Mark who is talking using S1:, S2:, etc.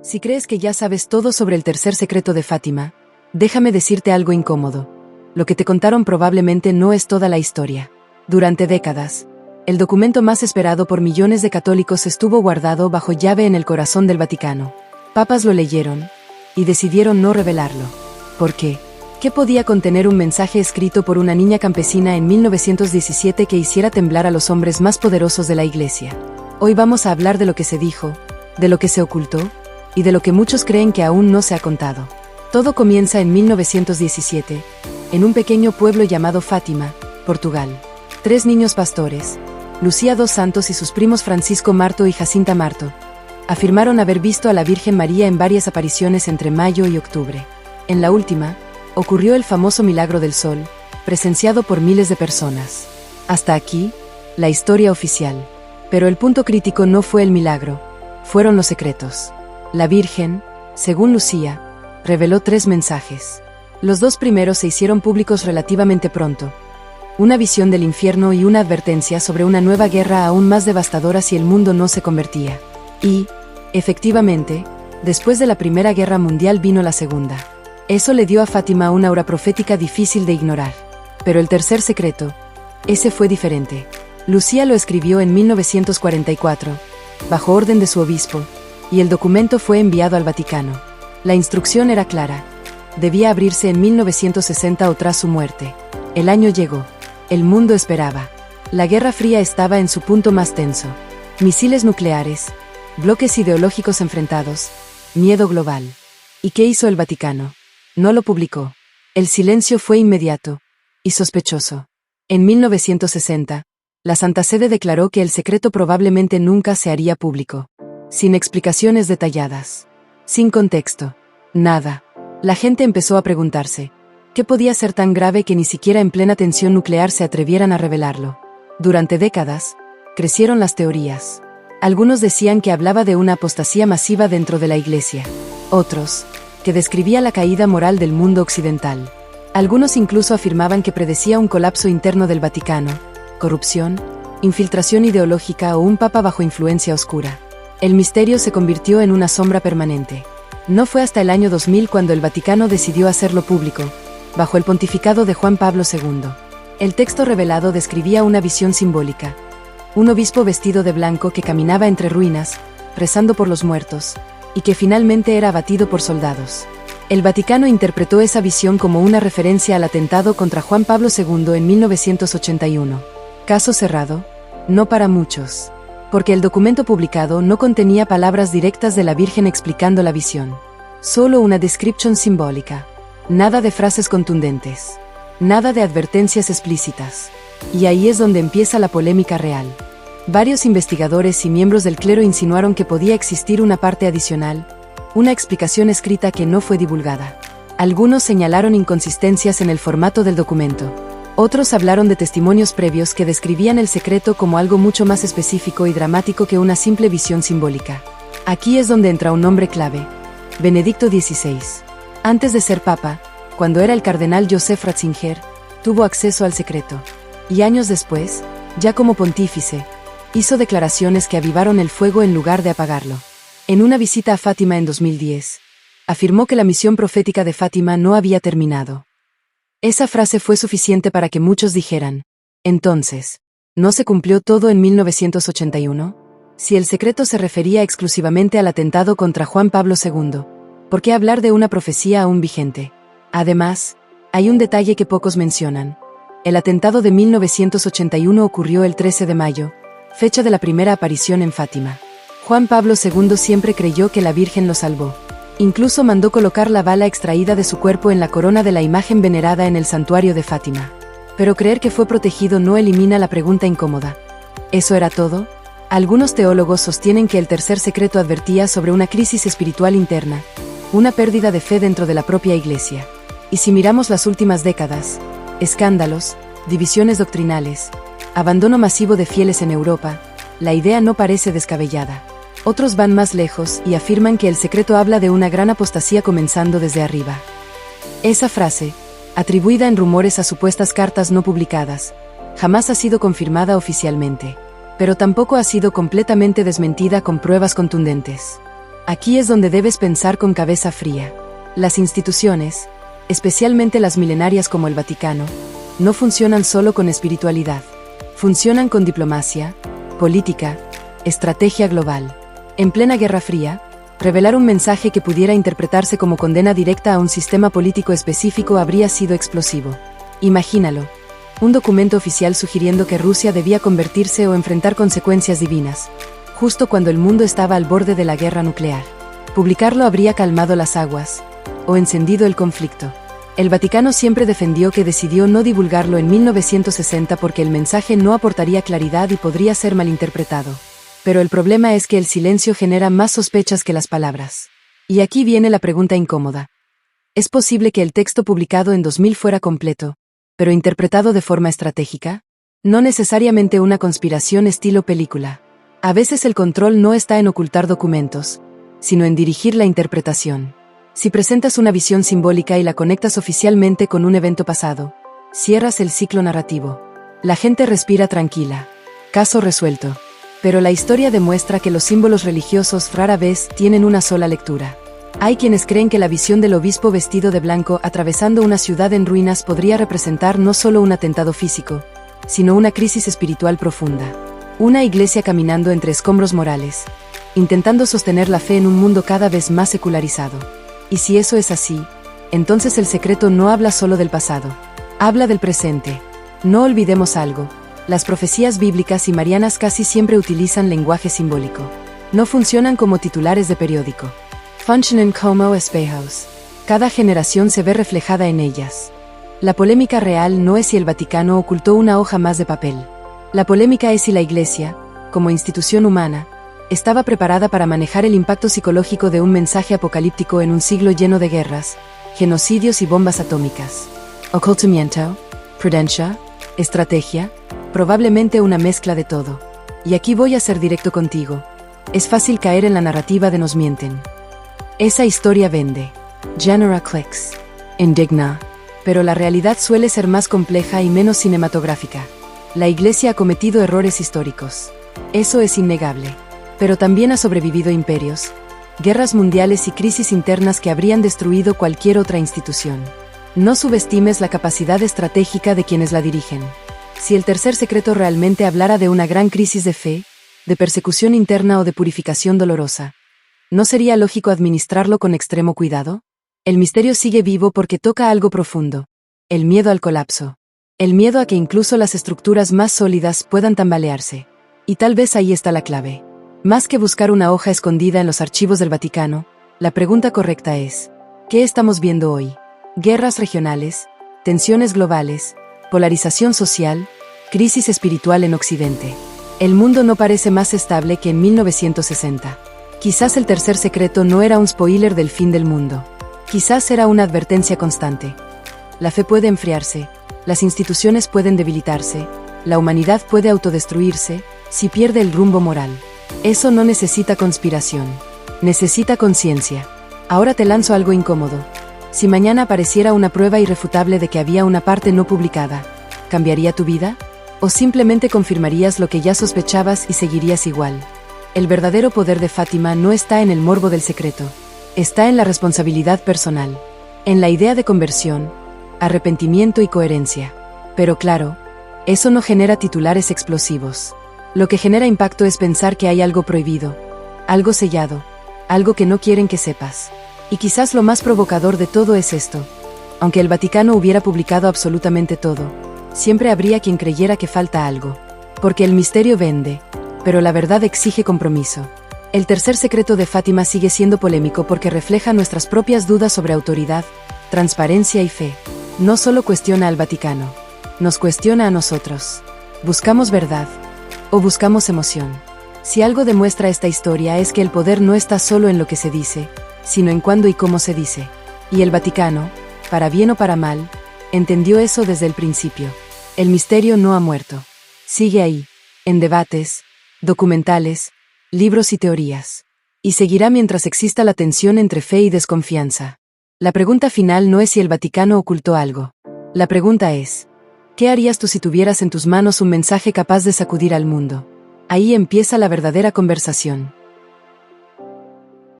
S1: Si crees que ya sabes todo sobre el tercer secreto de Fátima, déjame decirte algo incómodo. Lo que te contaron probablemente no es toda la historia. Durante décadas, el documento más esperado por millones de católicos estuvo guardado bajo llave en el corazón del Vaticano. Papas lo leyeron y decidieron no revelarlo. ¿Por qué? ¿Qué podía contener un mensaje escrito por una niña campesina en 1917 que hiciera temblar a los hombres más poderosos de la Iglesia? Hoy vamos a hablar de lo que se dijo, de lo que se ocultó, y de lo que muchos creen que aún no se ha contado. Todo comienza en 1917, en un pequeño pueblo llamado Fátima, Portugal. 3 niños pastores, Lucía dos Santos y sus primos Francisco Marto y Jacinta Marto, afirmaron haber visto a la Virgen María en varias apariciones entre mayo y octubre. En la última, ocurrió el famoso milagro del sol, presenciado por miles de personas. Hasta aquí, la historia oficial. Pero el punto crítico no fue el milagro, fueron los secretos. La Virgen, según Lucía, reveló 3 mensajes. Los 2 primeros se hicieron públicos relativamente pronto. Una visión del infierno y una advertencia sobre una nueva guerra aún más devastadora si el mundo no se convertía. Y, efectivamente, después de la Primera Guerra Mundial vino la Segunda. Eso le dio a Fátima una aura profética difícil de ignorar. Pero el tercer secreto, ese fue diferente. Lucía lo escribió en 1944, bajo orden de su obispo, y el documento fue enviado al Vaticano. La instrucción era clara. Debía abrirse en 1960 o tras su muerte. El año llegó. El mundo esperaba. La Guerra Fría estaba en su punto más tenso. Misiles nucleares, bloques ideológicos enfrentados, miedo global. ¿Y qué hizo el Vaticano? No lo publicó. El silencio fue inmediato y sospechoso. En 1960, la Santa Sede declaró que el secreto probablemente nunca se haría público. Sin explicaciones detalladas. Sin contexto. Nada. La gente empezó a preguntarse, ¿qué podía ser tan grave que ni siquiera en plena tensión nuclear se atrevieran a revelarlo? Durante décadas, crecieron las teorías. Algunos decían que hablaba de una apostasía masiva dentro de la Iglesia. Otros, que describía la caída moral del mundo occidental. Algunos incluso afirmaban que predecía un colapso interno del Vaticano, corrupción, infiltración ideológica o un papa bajo influencia oscura. El misterio se convirtió en una sombra permanente. No fue hasta el año 2000 cuando el Vaticano decidió hacerlo público, bajo el pontificado de Juan Pablo II. El texto revelado describía una visión simbólica. Un obispo vestido de blanco que caminaba entre ruinas, rezando por los muertos, y que finalmente era abatido por soldados. El Vaticano interpretó esa visión como una referencia al atentado contra Juan Pablo II en 1981. Caso cerrado, no para muchos. Porque el documento publicado no contenía palabras directas de la Virgen explicando la visión. Solo una descripción simbólica. Nada de frases contundentes. Nada de advertencias explícitas. Y ahí es donde empieza la polémica real. Varios investigadores y miembros del clero insinuaron que podía existir una parte adicional, una explicación escrita que no fue divulgada. Algunos señalaron inconsistencias en el formato del documento. Otros hablaron de testimonios previos que describían el secreto como algo mucho más específico y dramático que una simple visión simbólica. Aquí es donde entra un nombre clave: Benedicto XVI. Antes de ser papa, cuando era el cardenal Joseph Ratzinger, tuvo acceso al secreto. Y años después, ya como pontífice, hizo declaraciones que avivaron el fuego en lugar de apagarlo. En una visita a Fátima en 2010, afirmó que la misión profética de Fátima no había terminado. Esa frase fue suficiente para que muchos dijeran, entonces, ¿no se cumplió todo en 1981? Si el secreto se refería exclusivamente al atentado contra Juan Pablo II, ¿por qué hablar de una profecía aún vigente? Además, hay un detalle que pocos mencionan. El atentado de 1981 ocurrió el 13 de mayo, fecha de la primera aparición en Fátima. Juan Pablo II siempre creyó que la Virgen lo salvó. Incluso mandó colocar la bala extraída de su cuerpo en la corona de la imagen venerada en el santuario de Fátima. Pero creer que fue protegido no elimina la pregunta incómoda. ¿Eso era todo? Algunos teólogos sostienen que el tercer secreto advertía sobre una crisis espiritual interna, una pérdida de fe dentro de la propia Iglesia. Y si miramos las últimas décadas, escándalos, divisiones doctrinales, abandono masivo de fieles en Europa, la idea no parece descabellada. Otros van más lejos y afirman que el secreto habla de una gran apostasía comenzando desde arriba. Esa frase, atribuida en rumores a supuestas cartas no publicadas, jamás ha sido confirmada oficialmente, pero tampoco ha sido completamente desmentida con pruebas contundentes. Aquí es donde debes pensar con cabeza fría. Las instituciones, especialmente las milenarias como el Vaticano, no funcionan solo con espiritualidad. Funcionan con diplomacia, política, estrategia global. En plena Guerra Fría, revelar un mensaje que pudiera interpretarse como condena directa a un sistema político específico habría sido explosivo. Imagínalo. Un documento oficial sugiriendo que Rusia debía convertirse o enfrentar consecuencias divinas, justo cuando el mundo estaba al borde de la guerra nuclear. Publicarlo habría calmado las aguas, o encendido el conflicto. El Vaticano siempre defendió que decidió no divulgarlo en 1960 porque el mensaje no aportaría claridad y podría ser malinterpretado. Pero el problema es que el silencio genera más sospechas que las palabras. Y aquí viene la pregunta incómoda. ¿Es posible que el texto publicado en 2000 fuera completo, pero interpretado de forma estratégica? No necesariamente una conspiración estilo película. A veces el control no está en ocultar documentos, sino en dirigir la interpretación. Si presentas una visión simbólica y la conectas oficialmente con un evento pasado, cierras el ciclo narrativo. La gente respira tranquila. Caso resuelto. Pero la historia demuestra que los símbolos religiosos rara vez tienen una sola lectura. Hay quienes creen que la visión del obispo vestido de blanco atravesando una ciudad en ruinas podría representar no solo un atentado físico, sino una crisis espiritual profunda. Una iglesia caminando entre escombros morales, intentando sostener la fe en un mundo cada vez más secularizado. Y si eso es así, entonces el secreto no habla solo del pasado, habla del presente. No olvidemos algo. Las profecías bíblicas y marianas casi siempre utilizan lenguaje simbólico. No funcionan como titulares de periódico. Funcionan como espejos. Cada generación se ve reflejada en ellas. La polémica real no es si el Vaticano ocultó una hoja más de papel. La polémica es si la Iglesia, como institución humana, estaba preparada para manejar el impacto psicológico de un mensaje apocalíptico en un siglo lleno de guerras, genocidios y bombas atómicas. Ocultamiento, prudencia, estrategia, probablemente una mezcla de todo. Y aquí voy a ser directo contigo. Es fácil caer en la narrativa de nos mienten. Esa historia vende. Genera clicks. Indigna. Pero la realidad suele ser más compleja y menos cinematográfica. La Iglesia ha cometido errores históricos. Eso es innegable. Pero también ha sobrevivido imperios, guerras mundiales y crisis internas que habrían destruido cualquier otra institución. No subestimes la capacidad estratégica de quienes la dirigen. Si el tercer secreto realmente hablara de una gran crisis de fe, de persecución interna o de purificación dolorosa, ¿no sería lógico administrarlo con extremo cuidado? El misterio sigue vivo porque toca algo profundo. El miedo al colapso. El miedo a que incluso las estructuras más sólidas puedan tambalearse. Y tal vez ahí está la clave. Más que buscar una hoja escondida en los archivos del Vaticano, la pregunta correcta es, ¿qué estamos viendo hoy? Guerras regionales, tensiones globales, polarización social, crisis espiritual en Occidente. El mundo no parece más estable que en 1960. Quizás el tercer secreto no era un spoiler del fin del mundo. Quizás era una advertencia constante. La fe puede enfriarse, las instituciones pueden debilitarse, la humanidad puede autodestruirse, si pierde el rumbo moral. Eso no necesita conspiración. Necesita conciencia. Ahora te lanzo algo incómodo. Si mañana apareciera una prueba irrefutable de que había una parte no publicada, ¿cambiaría tu vida? ¿O simplemente confirmarías lo que ya sospechabas y seguirías igual? El verdadero poder de Fátima no está en el morbo del secreto. Está en la responsabilidad personal. En la idea de conversión, arrepentimiento y coherencia. Pero claro, eso no genera titulares explosivos. Lo que genera impacto es pensar que hay algo prohibido, algo sellado, algo que no quieren que sepas. Y quizás lo más provocador de todo es esto. Aunque el Vaticano hubiera publicado absolutamente todo, siempre habría quien creyera que falta algo. Porque el misterio vende, pero la verdad exige compromiso. El tercer secreto de Fátima sigue siendo polémico porque refleja nuestras propias dudas sobre autoridad, transparencia y fe. No solo cuestiona al Vaticano, nos cuestiona a nosotros. ¿Buscamos verdad o buscamos emoción? Si algo demuestra esta historia es que el poder no está solo en lo que se dice, sino en cuándo y cómo se dice. Y el Vaticano, para bien o para mal, entendió eso desde el principio. El misterio no ha muerto. Sigue ahí, en debates, documentales, libros y teorías. Y seguirá mientras exista la tensión entre fe y desconfianza. La pregunta final no es si el Vaticano ocultó algo. La pregunta es, ¿qué harías tú si tuvieras en tus manos un mensaje capaz de sacudir al mundo? Ahí empieza la verdadera conversación.